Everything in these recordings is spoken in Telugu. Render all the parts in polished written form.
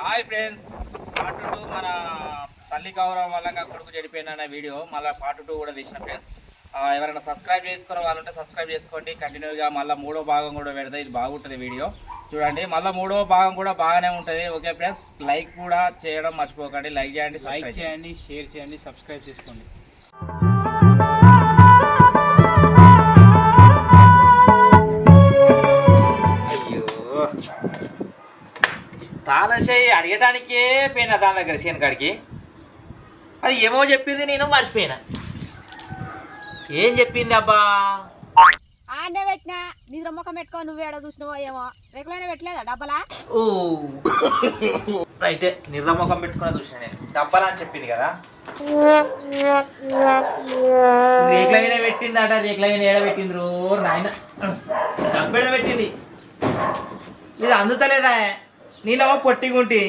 హాయ్ ఫ్రెండ్స్, పార్ట్ 2 మన తల్లి గౌరవం వల్ల కొడుకు చెడిపోయిన వీడియో మళ్ళీ పార్ట్ 2 కూడా తీసిన ఫ్రెండ్స్. ఎవరైనా సబ్స్క్రైబ్ చేసుకున్న వాళ్ళంటే సబ్స్క్రైబ్ చేసుకోండి. కంటిన్యూగా మళ్ళీ మూడో భాగం కూడా పెడితే ఇది బాగుంటుంది వీడియో చూడండి. మళ్ళీ మూడో భాగం కూడా బాగానే ఉంటుంది. ఓకే ఫ్రెండ్స్, లైక్ కూడా చేయడం మర్చిపోకండి. లైక్ చేయండి, షేర్ చేయండి, సబ్స్క్రైబ్ చేసుకోండి. తాళశయ్యి అడగటానికే పోయినా దాని దగ్గర సీన్ కాడికి. అది ఏమో చెప్పింది, నేను మర్చిపోయినా. ఏం చెప్పింది అబ్బా? ఆడనే పెట్టినా నిద్ర ముఖం పెట్టుకో. నువ్వు ఏడ చూసినావో ఏమో. రేకులైనా పెట్టలేదా డబ్బలా? ఓ రైటే, నిద్ర ముఖం పెట్టుకుని చూసిన నేను. డబ్బలా అని చెప్పింది కదా. రేకులైనా పెట్టిందట. రేకులైనా ఏడ పెట్టింది రో నాయన. డబ్బేడ పెట్టింది. ఇది అందుతలేదా? నేనేమో పొట్టిగుంటి.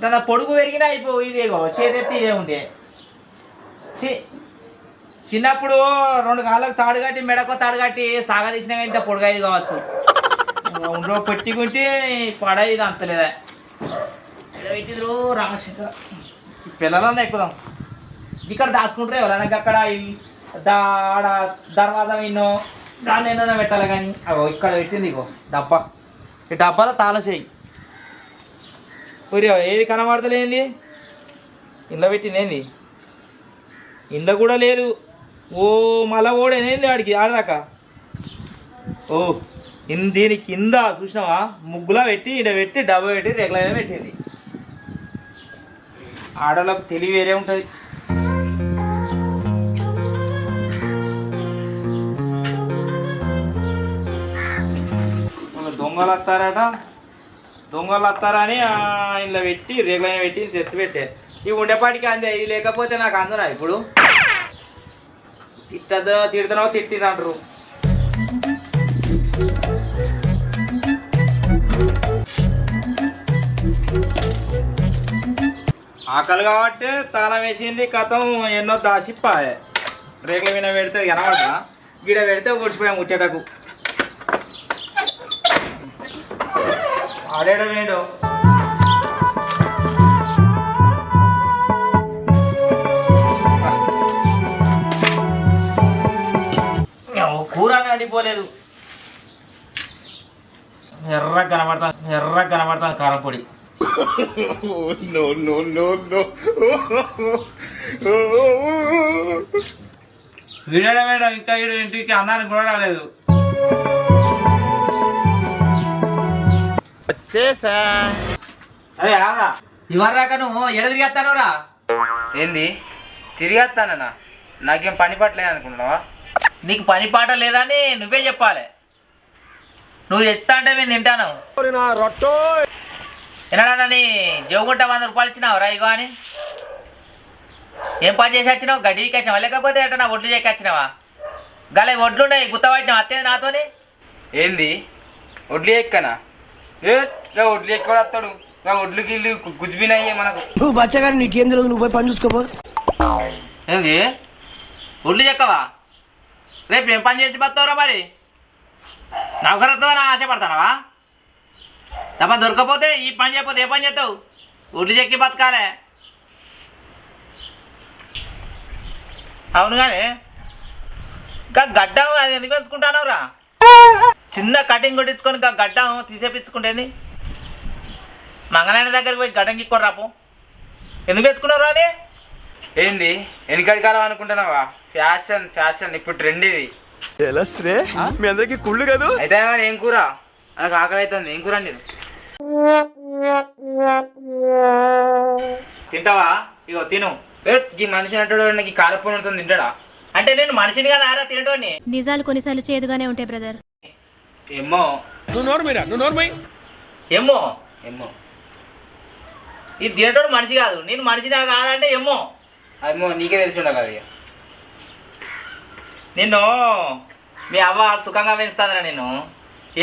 దాని పొడుగు పెరిగినా అయిపో. ఇదేగో చేతెత్తి ఇదే ఉండే. చిన్నప్పుడు 2 కాళ్ళకు తాడు కట్టి మెడకో తాడు కట్టి సాగదీసినా ఇంత పొడుగైది కావచ్చు. ఉండో పొట్టిగుంటి పడ ఇది అంతలేదా? పెట్టిండ్రు రామశంకర్. పిల్లలన్నా ఎక్కుదాం. ఇక్కడ దాచుకుంటారు ఎవరైనా. అక్కడ ఆడ దర్వాజా విన్నో దాన్ని ఏదైనా పెట్టాలి కానీ. అగో ఇక్కడ పెట్టింది. ఇగో డబ్బా. ఈ డబ్బాలో తాళశయ్యి. ఊరి ఏది కనబడతలేంది? ఇంట్లో పెట్టింది ఏంది? ఇంట్లో కూడా లేదు. ఓ మళ్ళా ఓడేనేంది వాడికి ఆడదాకా. ఓ దీని కింద చూసినావా? ముగ్గులా పెట్టి ఈడ పెట్టి డబ్బా పెట్టి రెగ్యులర్గా పెట్టింది. ఆడలకు తెలివి వేరే ఉంటుంది. దొంగలు వస్తారని ఇలా పెట్టి రేగులైన పెట్టి తెత్తి పెట్టే. ఇవి ఉండేపాటికి అందే. ఇది లేకపోతే నాకు అందునా ఇప్పుడు తిడుతున్నావు తిట్టిరంటారు. ఆకలి కాబట్టి తాళం వేసింది. కథం ఎన్నో దాసిప్పాయే. రేగుల మీద పెడితే కనబడదా? గిడ పెడితే కూర్చిపోయాం ముచ్చటకు. ఆడేడ వేడు కూర అడిపోలేదు. ఎర్ర కనబడతాను కారం పొడి. వీడేడ వేయడం ఇంకా వీడు ఇంటికి అన్నానికి కూడా రాలేదు. అరే ఇవర్ రాక నువ్వు ఎడ తిరిగేస్తానురా? ఏంది తిరిగేస్తానన్నా? నాకేం పని పట్టలేదు అనుకుంటున్నావా? నీకు పని పాట లేదని నువ్వే చెప్పాలి. నువ్వు ఎత్తా అంటే మేము తింటాను. ఎన్నడానని జోగుంట 100 రూపాయలు ఇచ్చినావు ఇగో అని. ఏం పని చేసి వచ్చినావు? గడ్డి ఎక్కొచ్చినావా లేకపోతే ఎట్టనా ఒడ్లు చెక్కొచ్చినావా? గల ఒడ్లుండే గుత్తబట్టినావు అత్తేది నాతోని. ఏంది ఒడ్లు ఎక్కనా? ఒడ్లు ఎక్కువ వస్తాడు. ఒడ్లు గిల్లు గుజ్బినయ్యే మనకు. నువ్వు బచ్చగాని నీకేం తెలియదు. నువ్వు పోయి పని చూసుకోపో. ఏంది ఒడ్లు చెక్కవా? రేపు ఏం పని చేసి బతావురా మరి? నౌకరత్తదని ఆశపడతానవా? తప్ప దొరకపోతే ఈ పని చేయకపోతే ఏ పని చేస్తావు? ఒడ్లు చెక్కి బతకాలే. అవును కానీ ఇంకా గడ్డం అది ఎందుకు పెంచుకుంటానవరా? చిన్న కటింగ్ కొట్టించుకొని ఇంకా గడ్డం తీసేపించుకుంటేంది? మంగళాయన దగ్గరికి పోయి గడ్డం గిక్కొని రాపు. ఎందుకు పెంచుకున్నావు అది? ఏంది వెనకడి కాలం అనుకుంటున్నావా? ఫ్యాషన్ ఇప్పుడు ట్రెండ్ ఇది. మీ అందరికి కుళ్ళు కాదు. అయితే ఏం కూర? నాకు ఆకలి అవుతుంది. ఏం కూర అండి? తింటావా? ఇగో తిను. ఈ మనిషి అంటాడు నాకు కారపూన తింటాడా? అంటే నేను మనిషిని కదా ఆరా తినటోని. నిజాలు కొన్నిసార్లు చేదుగానే ఉంటాయి బ్రదర్. ఏమో ఏమో ఏమో ఇది తినటోడు మనిషి కాదు. నేను మనిషినా కాదంటే ఏమో అమ్మో నీకే తెలిసి ఉండాలి అది. నిన్ను మీ అవ్వ సుఖంగా పెంచుతుందిరా. నేను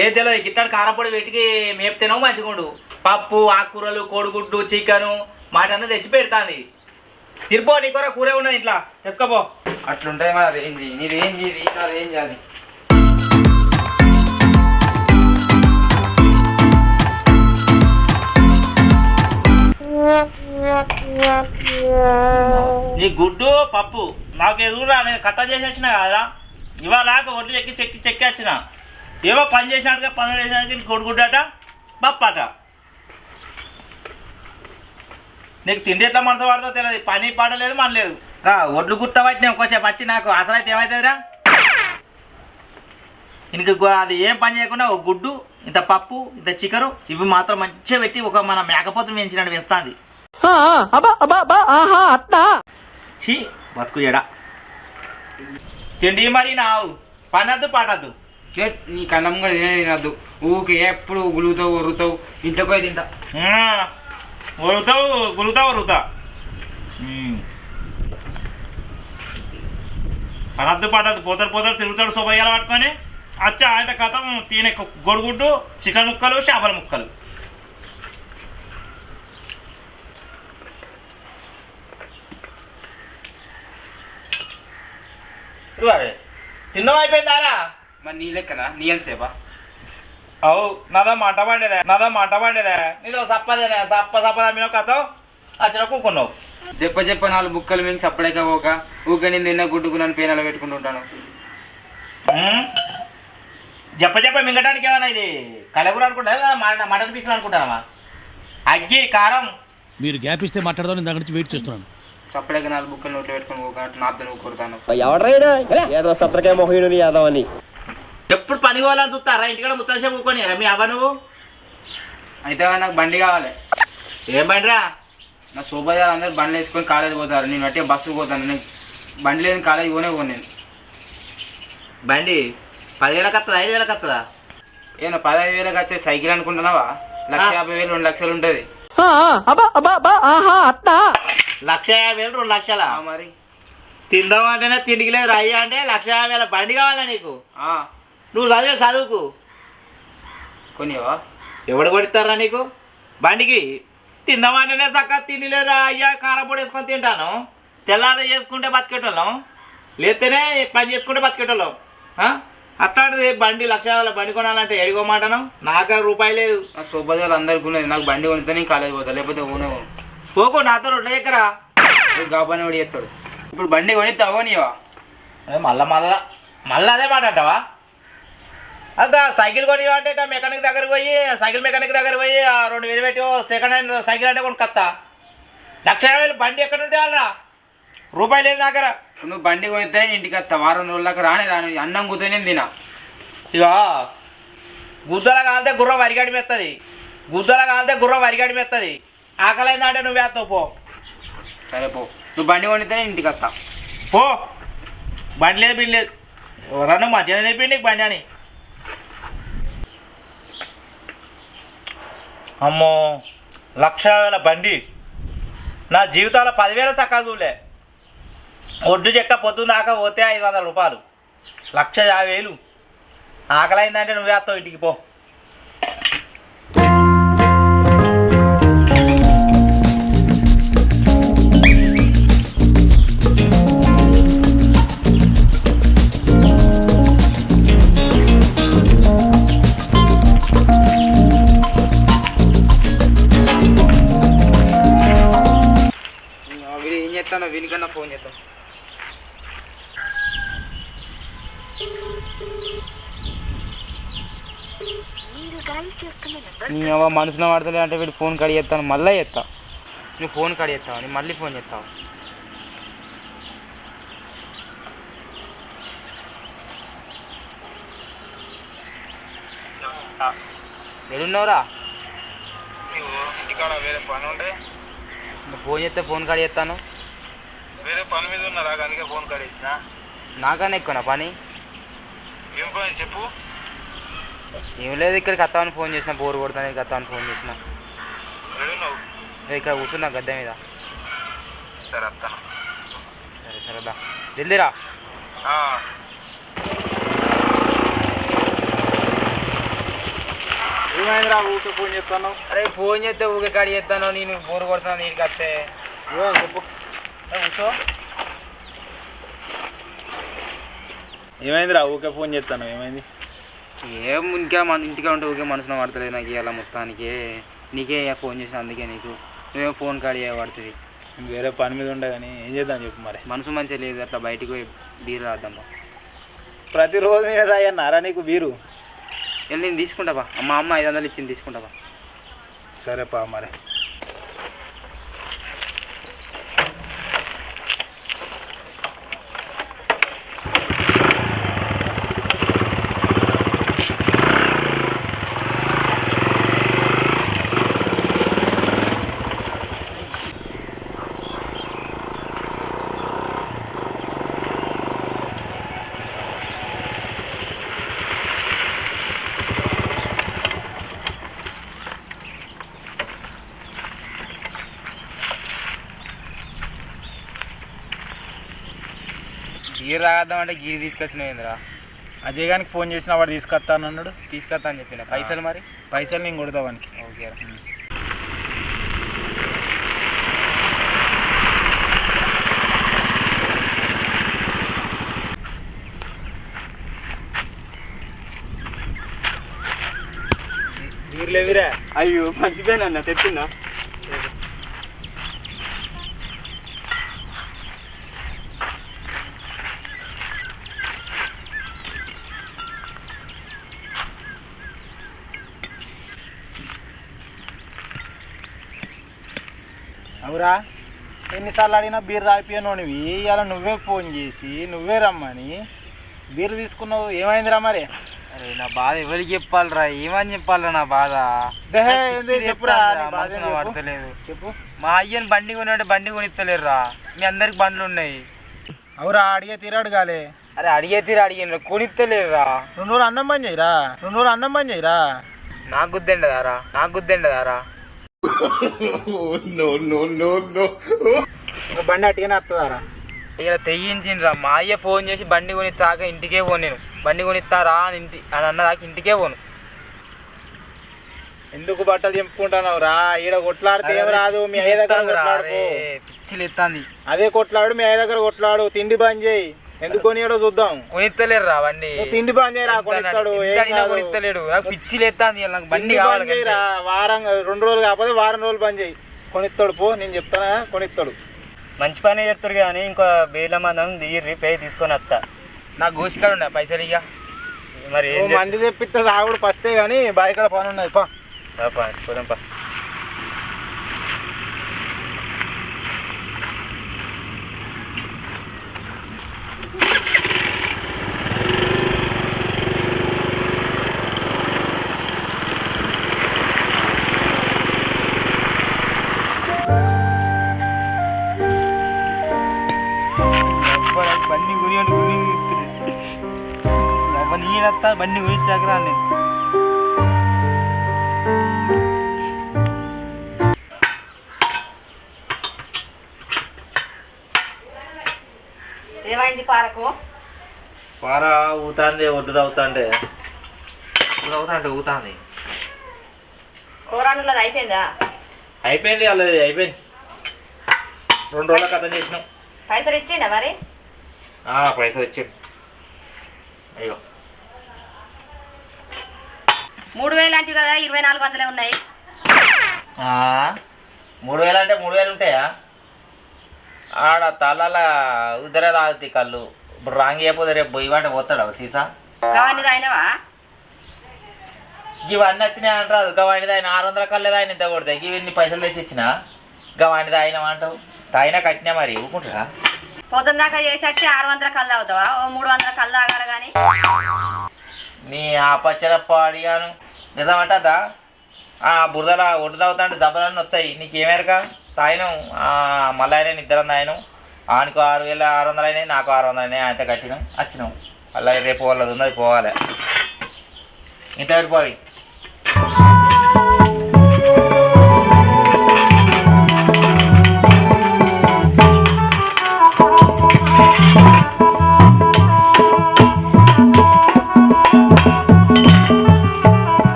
ఏది తెలియదు. గిట్టాడు కారపొడి వెతికి మేపుతేనో మంచిగుండు. పప్పు, ఆకుకూరలు, కోడిగుడ్డు, చికెను, మటన్ తెచ్చి పెడతాంది. తిరిపో నీ కూర ఉన్నది ఇంట్లో తెచ్చుకోపో. అట్లుంటాయి మరి. రేంజ్ నీ రేంజ్ ఇది, నా రేంజ్ అది. గుడ్డు పప్పు నాకు ఎదురురా, నేను కట్ట చేసి వచ్చిన కదరా. ఇవాళ ఒడ్లు చెక్కి వచ్చిన. ఏవో పని చేసినట్టుగా పనులు చేసినట్టు కొడుగుడ్డట పప్పు అట. నీకు తిండి ఎట్లా మనసు పడుతుందో తెలియదు, పని పడలేదు మన లేదు. ఒడ్లు గుర్త పట్టినా ఒక్కోసేపు వచ్చి నాకు అసలు అయితే ఏమవుతుందిరా. ఇంక అది ఏం పని చేయకుండా ఒక గుడ్డు ఇంత పప్పు ఇంత చికెను ఇవి మాత్రం మంచిగా పెట్టి ఒక మన మేకపోతులు పెంచినట్టు వేస్తుంది. చీ బతుకు ఎడా తిండి మరి నావు పనద్దు పాటద్దు. నీ కన్నం కూడా తినద్దు, ఊకే ఎప్పుడు గులుగుతావు ఒరుగుతావు, ఇంట్లో పోయి తింటా. ఒరుగుతా పనద్దు పాటద్దు. పోతారు తిరుగుతాడు శుభయ్యాలు పట్టుకొని అచ్చా ఆయన కథం తినే గొడుగుడ్డు చికెన్ ముక్కలు చేపల ముక్కలు. తిన్నావు అయిపోయిందారా? మరి నీ లెక్కనా? నీ ఎంతసేపా? అవు నాదా మంట పండేదే నీదో సప్పదేనే సప్ప మీనో కథ వచ్చిన కూకున్నావు. చెప్ప 4 బుక్కలు మేము సప్పడేక పోక ఊకే నేను తిన్న గుడ్డుకు నన్ను పేనాలు పెట్టుకుంటుంటాను. చెప్ప మింగటానికి ఏమన్నా ఇది కలగూర అనుకుంటా మటన్ పీసులు అనుకుంటానమ్మా. అగ్గి కారం మీరు గ్యాప్ ఇస్తే మాట్లాడదాం, నేను దగ్గర నుంచి వెయిట్ చేస్తున్నాను. సప్పడేక 4 బుక్కలు నోట్లో పెట్టుకుని పోక నాతో నువ్వు కొడతాను. ఏదో సత్రకాయ మొహీనుని యాదవ్ అని ఎప్పుడు పని పోవాలని చూస్తారా? ఇంటికాడ ముత్తసేపు కూకొని మీ అవ్వ నువ్వు. అయితే నాకు బండి కావాలి. ఏం బండిరా? నా శోభాజాలు అందరూ బండ్లు వేసుకొని కాలేజ్ పోతారు, నేను అట్టే బస్సుకు పోతాను. నేను బండి లేని కాలేజ్ పోను నేను. బండి 10,000 వస్తుందా 5,000 వస్తుందా? ఏమన్నా 15,000 వచ్చే సైకిల్ అనుకుంటున్నావా? 1,50,000 2 లక్షలు ఉంటుంది. 1,50,000 2 లక్షలా? మరి తిందామంటేనే తిండికి లేదు అయ్యా అంటే 1,50,000 బండి కావాలా నీకు? నువ్వు చదువుకు కొనివా? ఎవడు కొడతారా నీకు బండికి? తిందామంటేనే చక్కగా తిండి లేరా అయ్యా, కారపొడి వేసుకొని తింటాను. తెల్లారి చేసుకుంటే బతికేటోళ్ళం, లేస్తేనే పని చేసుకుంటే బతికేటోళ్ళం. అట్లాంటిది బండి 1,00,000 బండి కొనాలంటే ఎడిగోమాటను? నాకు రూపాయి లేదు. నా శోభాజాలు అందరికి ఉన్నది, నాకు బండి కొనితే నేను కాలేజ్ పోతా, లేకపోతే ఊనే పోకు నాతో 2 ఎకరా గాబని వాడు చేస్తాడు. ఇప్పుడు బండి కొనిస్తావా నీవా? మళ్ళా అదే మాట అంటావా? అంత సైకిల్ కొని అంటే మెకానిక్ దగ్గరికి పోయి సైకిల్ మెకానిక్ దగ్గర పోయి 2,000 పెట్టి సెకండ్ హ్యాండ్ సైకిల్ అంటే కొనుక్కొస్తా. 1,50,000 బండి ఎక్కడ ఉంటే వాళ్ళరా? రూపాయి లేదు నా దగ్గర. నువ్వు బండి కొనితే ఇంటికి వస్తా, వారం రోజుల దాకా రాని అన్నం కూతేనే తినా. ఇక గుద్దల కాలితే గుర్రం వరిగడి మెత్తది. ఆకలి అయిందంటే నువ్వు వేస్తావు పో. సరే పో, నువ్వు బండి కొనితేనే ఇంటికి వస్తా పో. బండి లేదు బిల్లు లేదు, ఎవరన్నా మధ్యాహ్నం నేర్పి నీకు బండి అని. అమ్మో 1,00,000 బండి నా జీవితంలో 10,000 చక్కగా చూలే. ఒడ్డు చెక్క పొద్దున్న దాకా పోతే 500 రూపాయలు, 1,50,000. ఆకలి అయిందంటే నువ్వు వేస్తావు ఇంటికి పో. ఏం చేస్తాను? వీనికన్నా ఫోన్ చేద్దాం. నీ మనసులో వాడతలే అంటే వీడు ఫోన్ కడి చేస్తాను, మళ్ళీ చేస్తా. నువ్వు ఫోన్ కడి చేస్తావు, నేను మళ్ళీ ఫోన్ చేస్తావు. ఎడున్నావురా? ఇంటికాడ వేరే పని ఉండే, నువ్వు ఫోన్ చేస్తే ఫోన్ కడి చేస్తాను. వేరే పని మీద ఉన్నారా, అందుకే ఫోన్ కడేసిన. నాకన్నా ఎక్కువనా పని? ఏం పని చెప్పు. ఏం లేదు, ఇక్కడికి వస్తామని ఫోన్ చేసిన, బోర్ కొడతాను ఇక్కడికి వస్తామని ఫోన్ చేసిన. నువ్వు ఇక్కడ కూర్చున్నా గద్దె మీద. సరే వస్తాను. సరే సరేదా, జల్దీరా. ఏమైందిరా ఊకే ఫోన్ చేస్తాను? అరే ఫోన్ చేస్తే ఊకే కాడి చేస్తాను, నేను బోర్ కొడతాను నీకు వస్తే. చెప్పు. కూర్చో. ఏమైందిరా ఊకే ఫోన్ చేస్తాను? ఏమైంది? ఏం ఇంకా మన ఇంటికి ఉంటే ఊకే మనసులో పడుతుంది నాకు ఇవాళ మొత్తానికి. నీకే ఫోన్ చేసిన, అందుకే నీకు నువ్వేమో ఫోన్ కాడి పడుతుంది. నేను వేరే పని మీద ఉండే కానీ ఏం చేద్దాం చెప్పు మరి. మనసు మంచిగా లేదు, అట్లా బయటికి పోయి బీరు రాద్దాం. ప్రతిరోజు నేను తాగన్నారా నీకు బీరు? వెళ్ళి నేను తీసుకుంటావా? మా అమ్మ 500 ఇచ్చింది, తీసుకుంటావా? సరేపా మరి. గీరు తాగద్దాం అంటే గీరు తీసుకొచ్చినావు ఏందిరా? అజయ్ గారికి ఫోన్ చేసిన వాడు తీసుకొస్తాను అన్నాడు. తీసుకొస్తా అని చెప్పిన. పైసలు మరి? పైసలు నేను కొడతా వానికి. ఓకే. బీర్లేవిరా? అయ్యో మర్చిపోయానన్న, తెచ్చిందా? అవురా, ఎన్నిసార్లు అడిగినా బీర్ తాగిపోయాను నువ్వు. ఇవాళ నువ్వే ఫోన్ చేసి నువ్వే రమ్మని బీర్ తీసుకున్నావు. ఏమైందిరా మరి? అరే నా బాధ ఎవరికి చెప్పాలరా? ఏమని చెప్పాలరా నా బాధ? చెప్పురా. మనసులో పడతలేదు. చెప్పు. మా అయ్యని బండి కొనిఅంటే బండి కొనిస్తలేరురా. మీ అందరికి బండ్లు ఉన్నాయి. అవురా, అడిగే తీరాడు కాలే. అరే అడిగే తీరు అడిగిన కొనిస్తలేరురా. 2 రోజులు అన్నం బంద్ చేయరా. నాకు గుద్దండదారా, బండి అట్టిగానే వస్తుందారా? ఇలా తెగించిండ్రా. మా అయ్య ఫోన్ చేసి బండి కొనిస్తాక ఇంటికే పోను. నేను బండి కొనిస్తారా అని అన్నదాకా ఇంటికే పోను. ఎందుకు బట్టలు చెప్పుకుంటున్నావు రా? ఈడ కొట్లాడితే ఏం రాదు. మీ అయ్య దగ్గర కొట్లాడు. పిచ్చిలు ఎత్తాంది. అదే కొట్లాడు, మీ అయ్య దగ్గర కొట్లాడు. తిండి బంద్ చేయి. ఎందుకు కొనియాడో చూద్దాం. కొనిస్తలేరు రా బండి. తిండి బంద్ చేయరా, కొనిస్తాడు. కొనిస్తలేడు. నాకు పిచ్చిలు ఎత్తాంది. నాకు బండి బంద్ చేయరా. వారం 2 రోజులు కాకపోతే వారం రోజులు బంద్ చేయి. కొనిస్తాడు పో, నేను చెప్తానా, కొనిస్తాడు. మంచి పని చెప్తారు కానీ ఇంకో బీర్ల మందం దిగి పే తీసుకొని వస్తా. నాకు గోసికాడు ఉండే పైసలు ఇక. మరి మంది తెప్పిస్తే ఆవిడ ఫస్టే కానీ బాయికాడ పని ఉన్నది. పా పోదాంపా. బండి గురి నేనత్తా బండి గురించాకరా నేను. ఏమైంది పారకు? పార ఊతాంది, ఒడ్డు తవ్వుతాంటే ఊతాంది. కూరన్నది అయిపోయిందా? అయిపోయింది, అల్లది అయిపోయింది. 2 రోజుల కథ చేసినాం. పైసలు ఇచ్చిండా మరి? పైసలు ఇచ్చాడు. అయ్యో 3000 అంటే కదా, 2400 ఉన్నాయి. 3000 అంటే 3000 ఉంటాయా? ఆడ తలల ఉదరే తాగుతాయి కళ్ళు. ఇప్పుడు రాంగ్ అయిపోతే రేపు బొయ్యి వంట పోతాడు సీసా. గవాన్ని తాగినవా? ఇవన్నీ వచ్చినాయి అంటారు. గవాణి తాగిన 600 కళ్ళే తాగిన ఇంత కొడతాయి. ఇవన్నీ పైసలు తెచ్చి ఇచ్చిన గవాణి తాగినామంటావు. తాగినా కట్టినా మరి ఊకుంటారా? పొద్దున్న దాకా చేసి వచ్చి 600 కళ్ళు తాగుతావా? 300 కళ్ళు తాగాలి కానీ. నీ ఆ పచ్చరప్ప అడిగాను నిజమంటదా? బురదలా ఒడ్డు తాగుతా జబ్బలన్నీ వస్తాయి. నీకేమేరక తాగినాం. మళ్ళీ అయినా ఇద్దరం తాగినాం. ఆనికి 6600 అయినాయి, నాకు 600 అయినాయి. అంత కట్టినాం, వచ్చినాం. అలా రేపు వాళ్ళది ఉన్నది పోవాలి. ఇంత పెట్టుకోవాలి.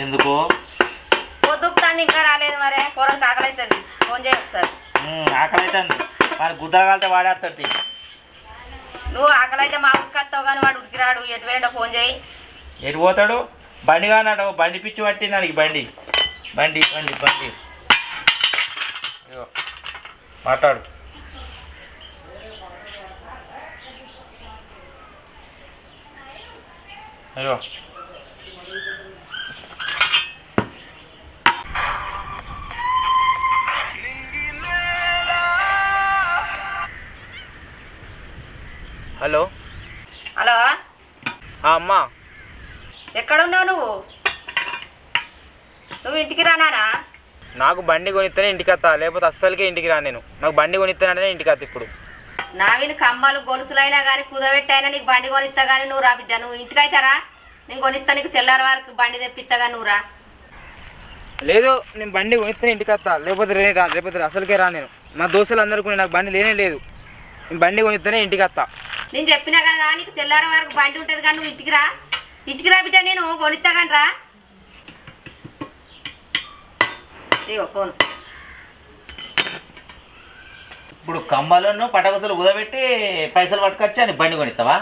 ఎందుకు పొద్దుకుతాను ఇంకా రాలేదు మరి. కూరకి ఆకలి అవుతుంది. ఫోన్ చేయి ఒకసారి. ఆకలి అవుతుంది. మరి గుద్దలు కలితే వాడేస్తాడు. నువ్వు ఆకలి అయితే మా ఊరికి వస్తావు కానీ వాడు ఉడికిరాడు. ఎటు వేయండో ఫోన్ చేయి. ఎటు పోతాడు? బండి కానాడు. బండి పిచ్చి పట్టింది దానికి. బండి బండి బండి బండి అయ్యో మాట్లాడు. అయ్యో హలో హలో అమ్మా ఎక్కడున్నావు నువ్వు ఇంటికి రానా? నాకు బండి కొనిస్తేనే ఇంటికి వస్తా, లేకపోతే అస్సలకే ఇంటికి రా. నేను నాకు బండి కొనిస్తానంటేనే ఇంటికి వస్తా. ఇప్పుడు నావిని కమ్మలు గొలుసులైనా కానీ కుదబెట్టైనా నీకు బండి కొనిస్తా కానీ నువ్వు రా బిడ్డ. నువ్వు ఇంటికి అవుతారా? నేను కొనిస్తా, నీకు తెల్లారి వరకు బండి తెప్పిస్తా కానీ నువ్వు రా. లేదు, నేను బండి కొనిస్తేనే ఇంటికి వస్తా, లేకపోతే అసలుకే రా. నేను మా దోస్తులు అందరికీ నాకు బండి లేనే లేదు. నేను బండి కొనిస్తేనే ఇంటికి వస్తా. నేను చెప్పినా కదా నీకు తెల్లారి వరకు బండి ఉంటుంది కానీ నువ్వు ఇంటికి రా బిడ్డ. నేను కొనిస్తా కానీ రా. ఇగో ఫోన్. ఇప్పుడు కంబాలను పటగతులు కుదబెట్టి పైసలు పట్టుకొచ్చి అని బండి కొనిస్తావా?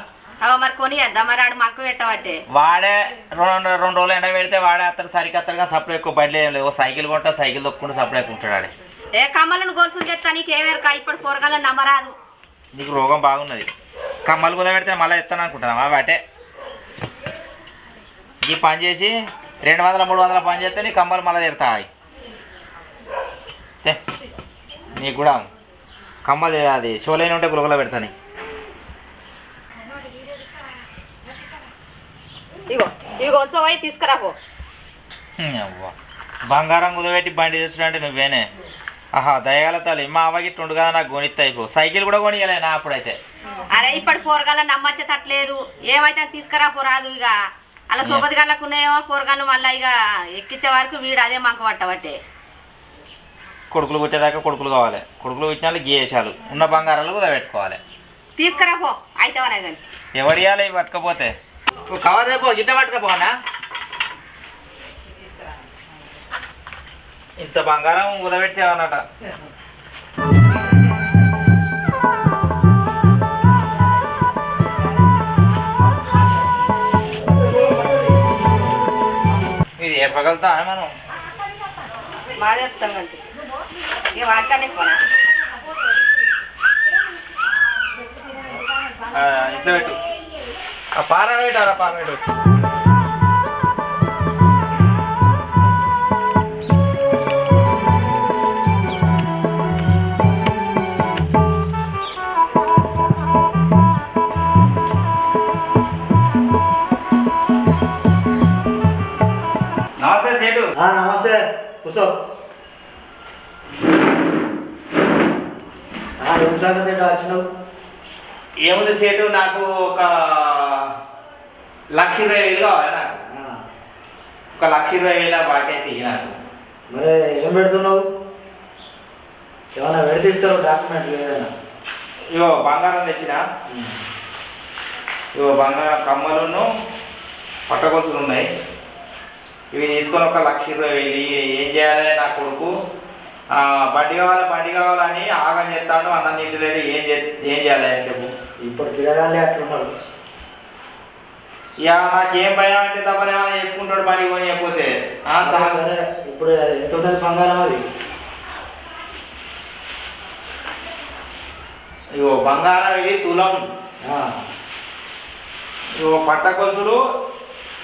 మరి కొనియద్దా? మరి ఆడు మక్కు పెట్టబట్టే వాడే రెండు రోజులు ఎండ పెడితే వాడే అతను సరికత్తగా సప్లై ఎక్కువ బండి ఏం లేదు. సైకిల్ కొంటా, సైకిల్ తొక్కుంటూ సప్లై ఉంటాడు ఆడే. ఏ కమ్మలను గొలుసులు తెస్తా నీకేమేరకా? ఇప్పుడు కూరగాయలు నమ్మరాదు. నీకు రోగం బాగున్నది. కమ్మలు కుదబెడితే మళ్ళీ ఎత్తాను అనుకుంటున్నావా? వాటే ఈ పని చేసి 200-300 పని చేస్తే నీ కమ్మలు మళ్ళీ తెరుతాయి. నీకు కూడా కమ్మలు అది షోలైన ఉంటే గులగల పెడతాను. ఇగో ఇవి కొంచెం పోయి తీసుకురా పో. బంగారం కుదబెట్టి బండి తెచ్చుడంటే నువ్వేనే. ఆహా దయగల తల్లి. మా అవ్వకి ఇట్టుండు కదా, నాకు కొనిస్తాయి. సైకిల్ కూడా కొనియలే నా అప్పుడైతే. అరే ఇప్పుడు పోరగాళ్ళ నమ్మచ్చేటట్లేదు. ఏమైతే తీసుకురా పోరాదు. ఇక అలా సోపతి గళ్ళకు ఉన్నాయేమో పోరగాళ్ళు మళ్ళీ ఇక ఎక్కించే వరకు వీడు అదే మంక పట్టబట్టే. కొడుకులు పుట్టేదాకా కొడుకులు కావాలి. కొడుకులు పుట్టిన గీయేశాలు ఉన్న బంగారాలు కుదబెట్టుకోవాలి. తీసుకురా పో అయితేవనే కానీ. ఎవరియాలి ఇవి పట్టుకపోతే కవర్ రేపు గిట్ట పట్టుకపోనా? ఇంత బంగారం కుదబెట్టేవన్నట. ఇది ఏర్పగలుగుతా మనం మాదే చెప్తాం కంటే ఇక వాటికనే పోనా. ఇంట్లో పెట్టు. ఆ పార పెట్టారా? పార పెట్టు. నమస్తే సేటు. నమస్తే, కూర్చో. ఏం సంగతి వచ్చినావు? ఏముంది సేటు, నాకు ఒక 1,20,000 కావాలి. నాకు ఒక 1,20,000 బాకీ అయితే ఇయ్యి నాకు. మరి ఏం పెడుతున్నావు? ఏమన్నా పెడితే ఇస్తావు డాక్యుమెంట్లు ఏదైనా? ఇవో బంగారం తెచ్చిన. ఇవో బంగారం కమ్మలును పట్టగొలుసులు ఉన్నాయి. ఇవి తీసుకొని ఒక 1,20,000 ఏం చేయాలి? నా కొడుకు బండి కావాలని ఆగం చేస్తాడు. అన్నం తింటలేడు. ఏం చేయాలి చెప్పు. ఇప్పుడు పిల్లగానే అట్లున్నారు. ఇక నాకేం భయం అంటే తప్పనేమో చేసుకుంటాడు బండి కొని చెప్పితే. సరే ఇప్పుడు ఎంత ఉంటుంది బంగారం? అది ఇగో బంగారం ఇది తులం. ఇగో పట్టగొలుసులు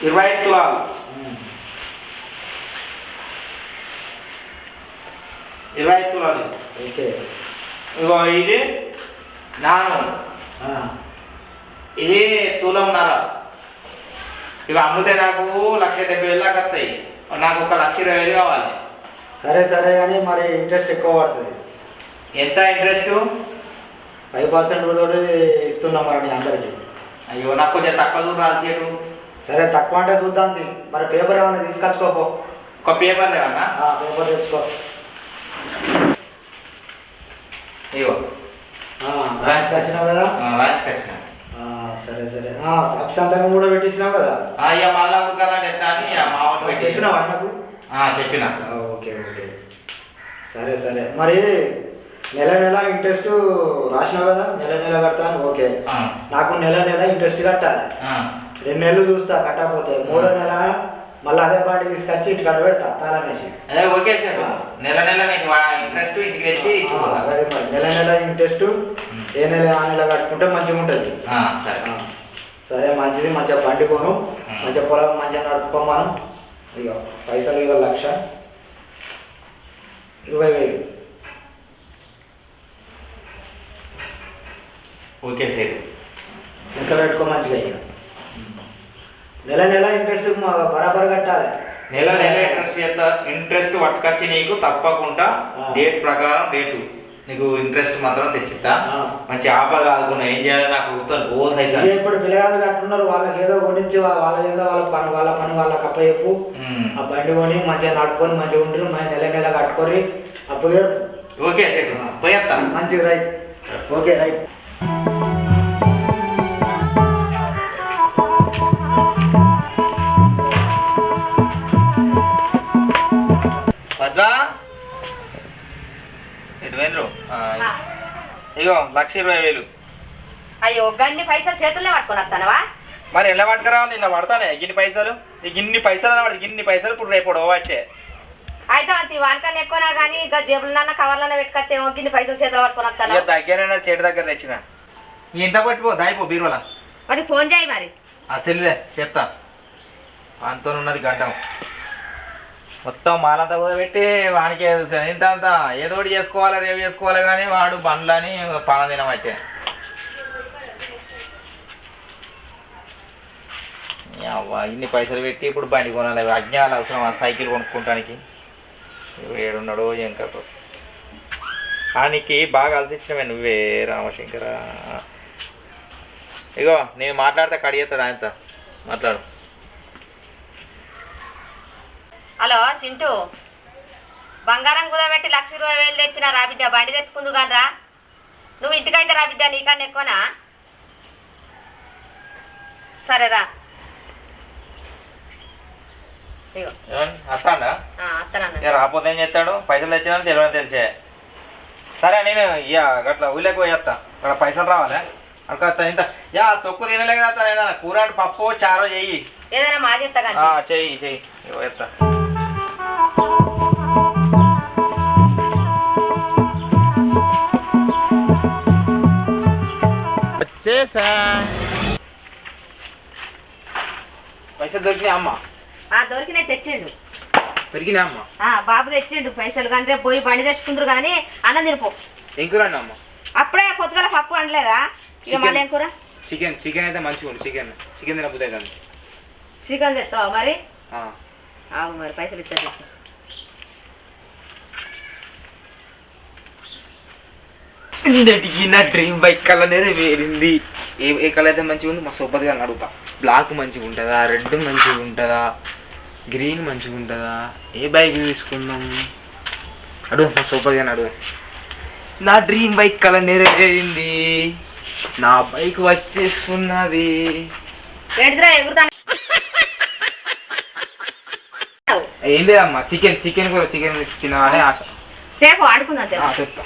25 తులాలు. 25 తులాలు. ఓకే. ఇగో ఇది నాను, ఇది తులంన్నర. ఇవి అమ్మితే నాకు 1,70,000 దాకా వస్తాయి. నాకు ఒక 1,20,000 కావాలి. సరే సరే కానీ మరి ఇంట్రెస్ట్ ఎక్కువ పడుతుంది. ఎంత ఇంట్రెస్ట్? 5% తోటి ఇస్తున్నాం మరి అందరికి. అయ్యో నాకు కొంచెం తక్కువ చూడు రాసేటు. సరే తక్కువ అంటే చూద్దాం. మరి పేపర్ ఏమన్నా తీసుకొచ్చుకోపో. ఒక పేపర్ లేవన్నా? పేపర్ తెచ్చుకో. ఇగో రాంచ్కి వచ్చినావు కదా? రాంచ్కి వచ్చిన. సరే సరే సాక్షి సంతకం కూడా పెట్టించినావు కదా? ఇక మళ్ళా ఉరకాలంటే ఎట్లా అని మా వాళ్ళు చెప్పినావా నాకు? చెప్పిన. ఓకే ఓకే సరే సరే. మరి నెల ఇంట్రెస్ట్ రాసినావు కదా? నెల కడతాను. ఓకే. నాకు నెల ఇంట్రెస్ట్ కట్టాలి. 2 నెలలు చూస్తా కట్టకపోతే 3వ నెల మళ్ళీ అదే బండి తీసుకొచ్చి ఇంటికాడ పెడతా తాళం వేసి. అదే ఓకే సార్, నెల నెల నీకు ఇంట్రెస్ట్ ఇంటికి తెచ్చి ఇచ్చిపోతా. అదే మరి నెల నెల ఇంట్రెస్ట్ ఏ నెల ఆ నెల కట్టుకుంటే మంచిగా ఉంటుంది. సరే సరే మంచిది, మంచిగా బండి కొను, మంచిగా పొలం మంచిగా నడుపుకోమను. ఇక పైసలు ఇక 1,20,000. ఓకే సార్, లెక్క పెట్టుకో మంచిగా. ఇక నెల నెల ఇంట్రెస్ట్ బరాబర్ కట్టాలి. నెల నెల ఇంట్రెస్ట్ పట్టుకొచ్చి నీకు తప్పకుండా డేట్ ప్రకారం నీకు ఇంట్రెస్ట్ మాత్రం తెచ్చిస్తా. మంచి ఆపద ఆదుకున్నా ఏం చేయాలి నాకు ఓస్ అయితే. ఇప్పుడు పిల్లగాళ్ళు కట్టున్నారు, వాళ్ళకి ఏదో కొనిచ్చి వాళ్ళ ఏదో వాళ్ళ పని వాళ్ళకి అప్ప చెప్పు. ఆ బండి కొని మంచిగా నడుపుకొని మంచిగా ఉంటారు, నెల నెల కట్టుకొని అప్పుడు. ఓకే సార్, పోయేస్తా. మంచిగా రైట్. Okay right. భద్రా ఎటువేంద్రు ఇగో 1,20,000. అయ్యో గన్ని పైసలు చేతుల్లో పట్టుకొని వస్తానవా? మరి ఎలా పట్టుకురావాలి? ఇలా పడతానే గిన్ని పైసలు పడుతుంది. గిన్ని పైసలు ఇప్పుడు రేపు అంటే అయితే అంత వానికన్నా ఎక్కువనా కానీ ఇక జేబులన్నా కవర్లన్నా పెట్టుకొస్తేమో గిన్ని పైసలు చేతులు పట్టుకొని వస్తాను. ఇక దగ్గరైనా సేటు దగ్గర తెచ్చిన ఇంత పట్టిపో దాయిపో బీరువల. మరి ఫోన్ చేయి మరి. అసలుదే చెత్తా వానితో ఉన్నది గడ్డం మొత్తం మాలంతా కుదబెట్టి వానికి ఇంత అంతా ఏదో ఒకటి చేసుకోవాలి, రేపు చేసుకోవాలి. కానీ వాడు బండ్లని పాన తినబట్టే. ఇన్ని పైసలు పెట్టి ఇప్పుడు బండి కొనాలి, అజ్ఞాలు అవసరం. ఆ సైకిల్ కొనుక్కుంటానికి ఏడున్నాడో ఏం కథ. ఆయనకి బాగా అలసిచ్చినవే నువ్వే రామశంకర. ఇగో నేను మాట్లాడితే కడిగేస్తాడు ఆయనతో. మాట్లాడు. హలో చింటూ, బంగారం కుదబెట్టి 1,20,000 తెచ్చిన రా బిడ్డ, బండి తెచ్చుకుందు కానీ రా. నువ్వు ఇంటికైతే రా బిడ్డ, నీకన్నా ఎక్కువనా? సరేరా. ఇగో వస్తాడా? అత్తనన్నా. రాకపోతే ఏం చేస్తాడు? పైసలు తెచ్చినా తెలియని తెలిసే. సరే నేను ఇక గట్లా ఊళ్ళకి పోయేస్తా. అక్కడ పైసలు రావాలి అక్కడ ఇంత తొక్కు తినలే కదా. ఏదైనా కూర పప్పు చారో చెయ్యి, ఏదైనా మా చేస్తా. చెయ్యి పోయేస్తా. పైసలు దొరికినాయి అమ్మ? దొరికినాయి, తెచ్చిండు. దొరికినా అమ్మ? బాబు తెచ్చిండు పైసలు. కానీ రేపు పోయి బండి తెచ్చుకుంటారు కానీ అన్నం తినిపో. ఏం కూర అన్న అమ్మ? అప్పుడే పొద్దుగల పప్పు అనలేదా? ఇక మళ్ళీ ఏం కూర? చికెన్ అయితే మంచిగా ఉంది. చికెన్ తినబుద్ది అవుతుంది. చికెన్ తెస్తావా మరి? మరి పైసలు ఇస్తారు. నా డ్రీమ్ బైక్ కలర్ అనేది వేరింది. ఏ కలర్ అయితే మంచిగా ఉంది మా సూపర్గా అడుగుతా. బ్లాక్ మంచిగా ఉంటుందా, రెడ్ మంచిగా ఉంటుందా, గ్రీన్ మంచిగా ఉంటుందా, ఏ బైక్ తీసుకుందాం అడుగు మా సూపర్గా అడుగు. నా డ్రీమ్ బైక్ కలర్ నెరవేరింది. నా బైక్ వచ్చేస్తున్నది. ఏం లేదమ్మా, చికెన్ తినాలని ఆశ. రేపు ఆడుకుందాం. చెప్తా.